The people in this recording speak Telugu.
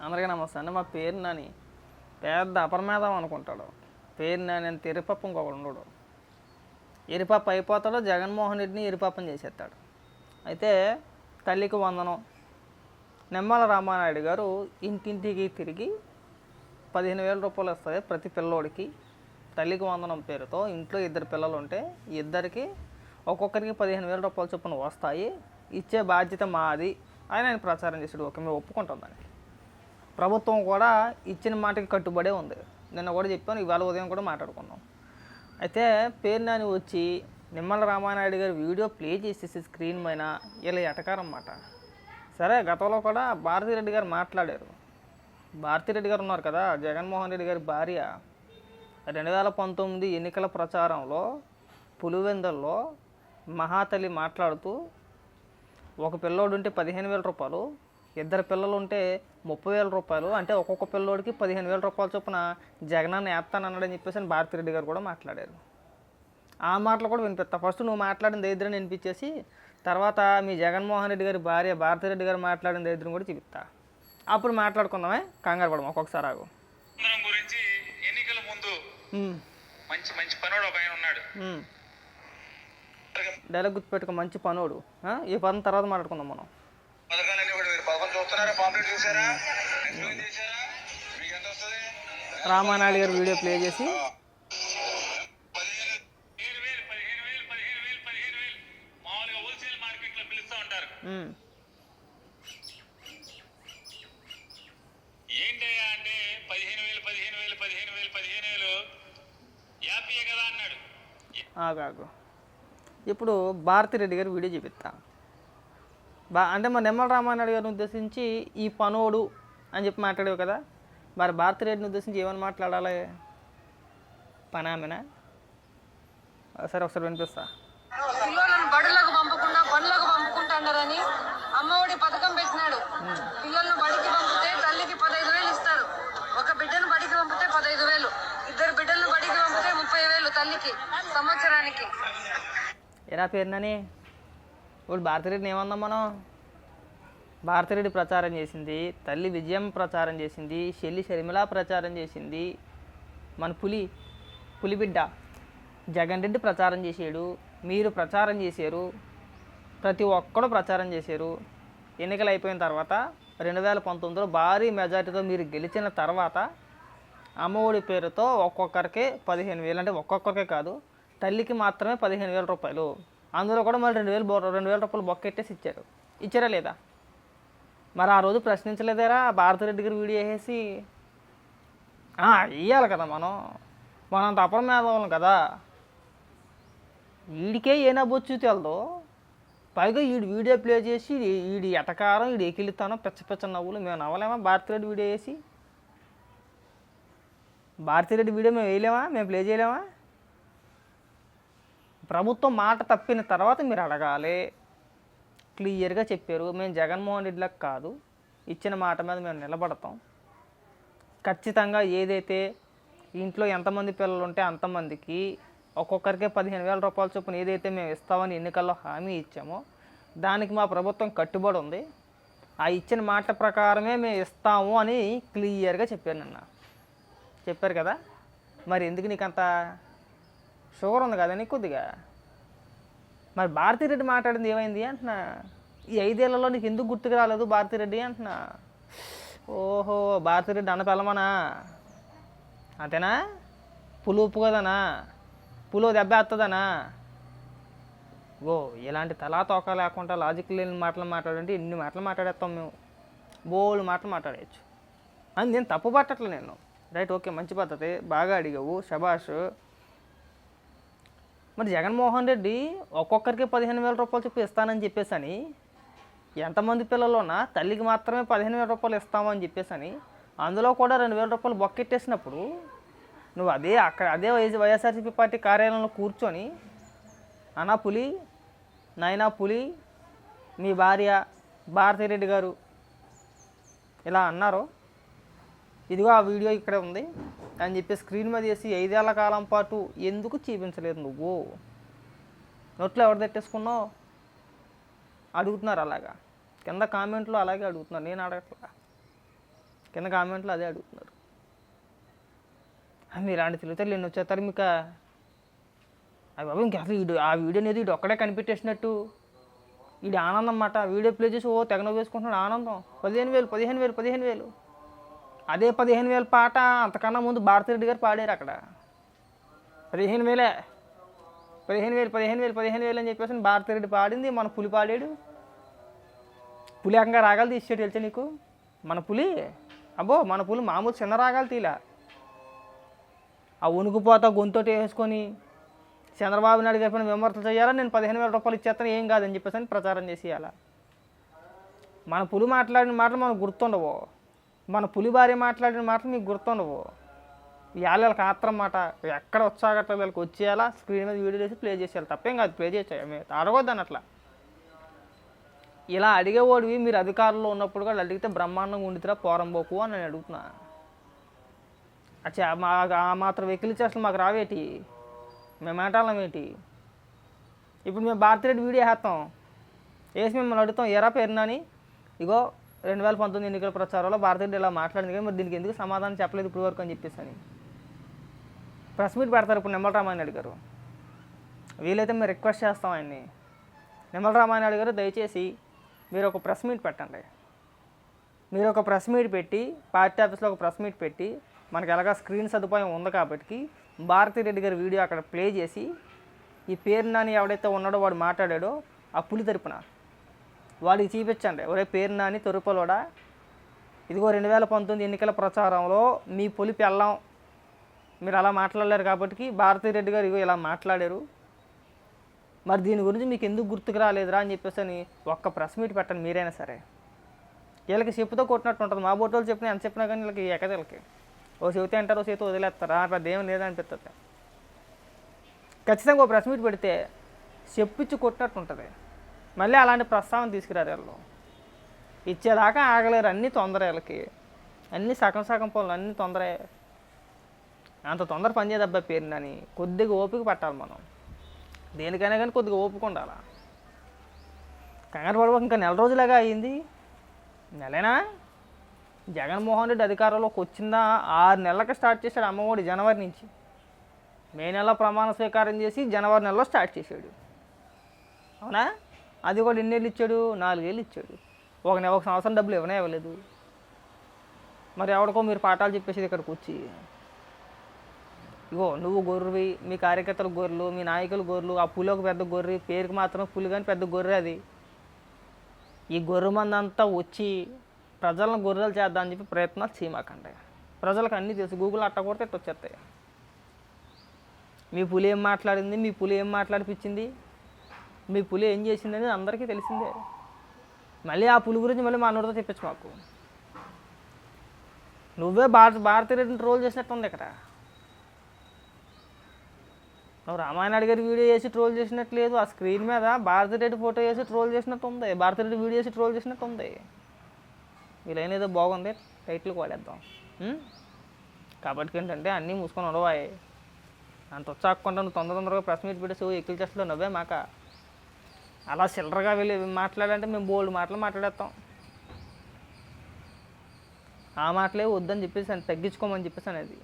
అందరికీ నమస్తే అండి. మా పేరు నాని పెద్ద అపరమేధం అనుకుంటాడు. పేరు నాని అని ఎరిపప్పు ఇంకొకడు ఉండడు. ఎరిపప్పు అయిపోతాడో జగన్మోహన్ రెడ్డిని ఎరిపప్పని చేసేస్తాడు. అయితే తల్లికి వందనం నిమ్మల రామానాయుడు గారు ఇంటింటికి తిరిగి 15,000 రూపాయలు వస్తుంది ప్రతి పిల్లోడికి. తల్లికి వందనం పేరుతో ఇంట్లో 2 పిల్లలు ఉంటే ఇద్దరికి ఒక్కొక్కరికి 15,000 రూపాయలు చొప్పున వస్తాయి, ఇచ్చే బాధ్యత మాది అని ఆయన ప్రచారం చేసాడు. ఓకే, మేము ఒప్పుకుంటాం దానికి. ప్రభుత్వం కూడా ఇచ్చిన మాటకి కట్టుబడే ఉంది. నిన్న కూడా చెప్పాను, ఇవాళ ఉదయం కూడా మాట్లాడుకున్నాం. అయితే పేరు నాని వచ్చి నిమ్మల రామానాయుడు గారి వీడియో ప్లే చేసేసి స్క్రీన్ పైన ఇలా ఎటకారం మాట. సరే, గతంలో కూడా భారతిరెడ్డి గారు మాట్లాడారు. భారతిరెడ్డి గారు ఉన్నారు కదా, జగన్మోహన్ రెడ్డి గారి భార్య. 2019 ఎన్నికల ప్రచారంలో పులివెందుల్లో మహాతల్లి మాట్లాడుతూ ఒక పిల్లోడు ఉంటే 15,000 రూపాయలు, 2 పిల్లలు ఉంటే 30,000 రూపాయలు, అంటే ఒక్కొక్క పిల్లోడికి 15,000 రూపాయల చొప్పున జగనన్న వేస్తానన్నాడని చెప్పేసి భారతిరెడ్డి గారు కూడా మాట్లాడారు. ఆ మాటలు కూడా వినిపిస్తా. ఫస్ట్ నువ్వు మాట్లాడిన దరిద్రం వినిపించేసి తర్వాత మీ జగన్మోహన్ రెడ్డి గారి భార్య భారతిరెడ్డి గారు మాట్లాడిన దరిద్రం కూడా చూపిస్తా. అప్పుడు మాట్లాడుకుందామే, కంగారు పడము, ఒక్కొక్కసారి ఆగు. గురించి ఎన్నికల ముందు మంచి మంచి పనుడు ఒక ఆయన ఉన్నాడు. డైలాగ్ గుర్తుపెట్టుకో, మంచి పనుడు. ఈ పదం తర్వాత మాట్లాడుకుందాం మనం. రామానాయుడు గారు వీడియో ప్లే చేసి ఏంటయ్యా అంటే 15,000 యాపీయే కదా అన్నాడు. ఆగాగు. ఇప్పుడు భారతిరెడ్డి గారు వీడియో చూపిస్తా. అంటే మా నిమ్మల రామానాయుడు గారిని ఉద్దేశించి ఈ పనోడు అని చెప్పి మాట్లాడేవి కదా, మరి భారతిరెడ్డిని ఉద్దేశించి ఏమని మాట్లాడాలి? పనామెనా? సరే, ఒకసారి వినిపిస్తా. పిల్లలను బడులకు పంపకుండా పనులకు పంపుకుంటున్నారని అమ్మఒడి పథకం పెట్టినాడు. పిల్లలను బడికి పంపితే తల్లికి 15,000 ఇస్తారు. ఒక బిడ్డను బడికి పంపితే 15,000, 2 బిడ్డలను బడికి పంపితే 30,000 తల్లికి సంవత్సరానికి. ఎలా పేరునని ఇప్పుడు భారతిరెడ్డిని ఏమన్నాం మనం? భారతిరెడ్డి ప్రచారం చేసింది, తల్లి విజయం ప్రచారం చేసింది, చెల్లి షర్మిల ప్రచారం చేసింది, మన పులిబిడ్డ జగన్ రెడ్డి ప్రచారం చేసాడు, మీరు ప్రచారం చేశారు, ప్రతి ఒక్కరు ప్రచారం చేశారు. ఎన్నికలు అయిపోయిన తర్వాత 2019లో భారీ మెజార్టీతో మీరు గెలిచిన తర్వాత అమ్మఒడి పేరుతో ఒక్కొక్కరికి 15,000, అంటే ఒక్కొక్కరికే కాదు తల్లికి మాత్రమే 15,000 రూపాయలు, అందులో కూడా మళ్ళీ 2,000 రూపాయలు బొక్కెట్టేసి ఇచ్చారా లేదా? మరి ఆ రోజు ప్రశ్నించలేదేరా? భారతిరెడ్డి గారు వీడియో వేసి ఇవ్వాలి కదా, మనంత అపరమేధం కదా. వీడికే ఏ నవ్వొచ్చు తెలదో, పైగా వీడు వీడియో ప్లే చేసి వీడి ఎటకారం, వీడు ఎకిలితానో పెచ్చ నవ్వులు. మేము నవ్వలేమా? భారతిరెడ్డి వీడియో వేసి భారతిరెడ్డి వీడియో మేము వేయలేమా? మేము ప్లే చేయలేమా? ప్రభుత్వం మాట తప్పిన తర్వాత మీరు అడగాలి. క్లియర్గా చెప్పారు, మేము జగన్మోహన్ రెడ్డిలకు కాదు, ఇచ్చిన మాట మీద మేము నిలబడతాం. ఖచ్చితంగా ఏదైతే ఇంట్లో ఎంతమంది పిల్లలు ఉంటే అంతమందికి ఒక్కొక్కరికే 15,000 రూపాయల చొప్పున ఏదైతే మేము ఇస్తామని ఎన్నికల్లో హామీ ఇచ్చామో దానికి మా ప్రభుత్వం కట్టుబడి ఉంది. ఆ ఇచ్చిన మాట ప్రకారమే మేము ఇస్తాము అని క్లియర్గా చెప్పారు. నిన్న చెప్పారు కదా, మరి ఎందుకు నీకు అంత షుగర్ ఉంది కదా నీకు కొద్దిగా? మరి భారతిరెడ్డి మాట్లాడింది ఏమైంది అంటున్నా? ఈ 5 ఏళ్లలో నీకు ఎందుకు గుర్తుకు రాలేదు భారతిరెడ్డి అంటున్నా? ఓహో, భారతిరెడ్డి అన్న పిల్లమనా? అంతేనా? పులు ఉప్పు కదనా? పులు దెబ్బ వేస్తుందనా? ఇలాంటి తలా తోక లేకుండా లాజిక్ లేని మాటలు మాట్లాడంటే ఇన్ని మాటలు మాట్లాడేస్తాం మేము, బోల్డ్ మాటలు మాట్లాడేయచ్చు. అని నేను తప్పు పట్టట్లే నేను. రైట్, ఓకే, మంచి పద్ధతి, బాగా అడిగావు, శబాష్. మరి జగన్మోహన్ రెడ్డి ఒక్కొక్కరికి 15,000 రూపాయలు చెప్పి ఇస్తానని చెప్పేసి ఎంతమంది పిల్లలున్నా తల్లికి మాత్రమే 15,000 రూపాయలు ఇస్తామని చెప్పేసి అందులో కూడా 2,000 రూపాయలు బొక్కెట్టేసినప్పుడు నువ్వు అదే వైఎస్ఆర్సీపీ పార్టీ కార్యాలయంలో కూర్చొని అన్నా పులి, నాయనా పులి, మీ భార్య భారతిరెడ్డి గారు ఇలా అన్నారు, ఇదిగో ఆ వీడియో ఇక్కడే ఉంది అని చెప్పి స్క్రీన్ మీద వేసి 5 ఏళ్ల కాలం పాటు ఎందుకు చూపించలేదు? నువ్వు నోట్లో ఎవరు తెట్టేసుకున్నావు? అడుగుతున్నారు అలాగా కింద కామెంట్లో, అలాగే అడుగుతున్నారు, నేను అడగట్లా. కింద కామెంట్లో అదే అడుగుతున్నారు. మీరు ఇలాంటి తెలివితేటలు ఎన్ని వచ్చేస్తారు మీకు? అవి బాబు ఇంక అసలు ఆ వీడియో అనేది వీడు ఒక్కడే కనిపెట్టేసినట్టు వీడి ఆనందం అన్నమాట. వీడియో ప్లే చేసి తెగ వేసుకుంటున్నాడు ఆనందం. 15,000 అదే 15,000 పాట అంతకన్నా ముందు భారతిరెడ్డి గారు పాడారు అక్కడ. 15,000 అని చెప్పేసి భారతిరెడ్డి పాడింది. మన పులి పాడాడు. పులి ఏకంగా రాగాలు తీసాడు తెలుసా నీకు? మన పులి మన పులి మామూలు చిన్న రాగాలు తీలా. ఆ ఉనుకుపోతా గొంతోటి వేసుకొని చంద్రబాబు నాయుడు గారి పైన విమర్శలు చేయాలా, నేను 15,000 రూపాయలు ఇచ్చేస్తాను ఏం కాదని చెప్పేసి ప్రచారం చేసేయాల. మన పులి మాట్లాడిన మాటలు మనకు గుర్తుండవు. మన పులి భార్య మాట్లాడిన మాటలు మీకు గుర్తుండవు. వాళ్ళకి ఆత్రం మాట ఎక్కడ వచ్చాగట్ల వీళ్ళకి వచ్చేయాలా, స్క్రీన్ మీద వీడియో చేసి ప్లే చేసేయాలి. తప్పేం కాదు, ప్లే చేసేయాలి. మీరు అడగొద్దని అట్లా. ఇలా అడిగేవాడివి మీరు అధికారంలో ఉన్నప్పుడు కూడా అడిగితే బ్రహ్మాండంగా ఉండితే పోరంబోకు అని నేను అడుగుతున్నా. అచ్చా ఆ మాత్రం వెకిలిచ్చి అసలు మాకు రావేటి? మేము ఆటాలం ఏంటి? ఇప్పుడు మేము భారతిరెడ్డి వీడియో వేస్తాం, వేసి మిమ్మల్ని అడుగుతాం ఎరా పేరునని, ఇగో 2019 ఎన్నికల ప్రచారంలో భారతిరెడ్డి ఇలా మాట్లాడింది కానీ మరి దీనికి ఎందుకు సమాధానం చెప్పలేదు ఇప్పుడు వరకు అని చెప్పేసి అని ప్రెస్ మీట్ పెడతారు. ఇప్పుడు నిమ్మల రామానాయుడు గారు వీలైతే మేము రిక్వెస్ట్ చేస్తాం ఆయన్ని, నిమ్మల రామానాయుడు గారు దయచేసి మీరు ఒక ప్రెస్ మీట్ పెట్టండి. మీరు ఒక ప్రెస్ మీట్ పెట్టి పార్టీ ఆఫీస్లో ఒక ప్రెస్ మీట్ పెట్టి మనకి ఎలాగా స్క్రీన్ సదుపాయం ఉంది కాబట్టి భారతిరెడ్డి గారి వీడియో అక్కడ ప్లే చేసి ఈ పేరు నాని ఎవడైతే ఉన్నాడో వాడు మాట్లాడాడో ఆ పులి తరపున వాడికి చూపించండి. ఒరే పేరు నాని తొరుపలోడా, ఇదిగో 2019 ఎన్నికల ప్రచారంలో మీ పులి పెళ్ళాం మీరు అలా మాట్లాడలేరు కాబట్టి భారతిరెడ్డి గారు ఇగో ఇలా మాట్లాడారు, మరి దీని గురించి మీకు ఎందుకు గుర్తుకు రాలేదురా అని చెప్పేసి అని ఒక్క ప్రెస్ మీట్ పెట్టండి మీరైనా సరే. వీళ్ళకి చెప్పుతో కొట్టినట్టు ఉంటుంది. మా బోటోళ్ళు చెప్పినా ఎంత చెప్పినా కానీ వీళ్ళకి ఎక్కదీళ్ళకి ఓ చెబితే అంటారు, ఓ చేతి వదిలేస్తారు. పెద్ద ఏం లేదనిపిస్తుంది. ఖచ్చితంగా ఓ ప్రెస్ మీట్ పెడితే చెప్పించి కొట్టినట్టు ఉంటుంది. మళ్ళీ అలాంటి ప్రస్తావన తీసుకురారు వీళ్ళు. ఇచ్చేదాకా ఆగలేరు. అన్నీ తొందర వీళ్ళకి, అన్నీ సగం పనులు అన్నీ తొందరే. అంత తొందర పని చేయదబ్బా పేరునని. కొద్దిగా ఓపిక పట్టాలి మనం. దేనికైనా కానీ కొద్దిగా ఓపిక ఉండాలి. కంగారు పడబోక ఇంకా నెల రోజులాగా అయ్యింది. నెలేనా? జగన్మోహన్ రెడ్డి అధికారంలోకి వచ్చిందా 6 నెలలకి స్టార్ట్ చేశాడు అమ్మఒడి. జనవరి నుంచి మే నెలలో ప్రమాణ స్వీకారం చేసి జనవరి నెలలో స్టార్ట్ చేశాడు. అవునా? అది కూడా ఎన్నేళ్ళు ఇచ్చాడు? 4 ఏళ్ళు ఇచ్చాడు. ఒక సంవత్సరం డబ్బులు ఇవ్వలేదు. మరి ఎవరికో మీరు పాఠాలు చెప్పేసి ఇక్కడికి వచ్చి ఇగో నువ్వు గొర్రెవి, మీ కార్యకర్తలు గొర్రెలు, మీ నాయకులు గొర్రెలు, ఆ పులి ఒక పెద్ద గొర్రె, పేరుకి మాత్రం పులి కానీ పెద్ద గొర్రె అది. ఈ గొర్రె మంది అంతా వచ్చి ప్రజలను గొర్రెలు చేద్దామని చెప్పి ప్రయత్నాలు చేయమాకండి. ప్రజలకు అన్నీ తెలుసు. గూగుల్ అట్ట కొడితే ఇట్ట వచ్చేస్తాయి. మీ పులి ఏం మాట్లాడింది, మీ పులి ఏం మాట్లాడిపించింది, మీ పులి ఏం చేసింది అనేది అందరికీ తెలిసిందే. మళ్ళీ ఆ పులి గురించి మళ్ళీ మా నోటితో చెప్పించు మాకు. నువ్వే భారతిరెడ్డిని ట్రోల్ చేసినట్టు ఉంది ఇక్కడ. నువ్వు రామానాయుడు గారి వీడియో వేసి ట్రోల్ చేసినట్టు లేదు. ఆ స్క్రీన్ మీద భారతిరెడ్డి ఫోటో వేసి ట్రోల్ చేసినట్టు ఉంది, భారతిరెడ్డి వీడియో వేసి ట్రోల్ చేసినట్టు ఉంది. వీళ్ళైనా ఏదో బాగుంది టైటిల్కి వాడేద్దాం. కాబట్టి ఏంటంటే అన్నీ మూసుకొని ఉండవాయి. అంత వచ్చాకుండా నువ్వు తొందరగా ప్రెస్ మీట్ పెట్టేసి ఎక్కిల్ చేస్తలో నవ్వే మాక. అలా చిల్లరగా వెళ్ళి మాట్లాడాలంటే మేము బోల్డ్ మాటలు మాట్లాడేస్తాం. ఆ మాటలే వద్దని చెప్పేసి తగ్గించుకోమని చెప్పేసి అనేది.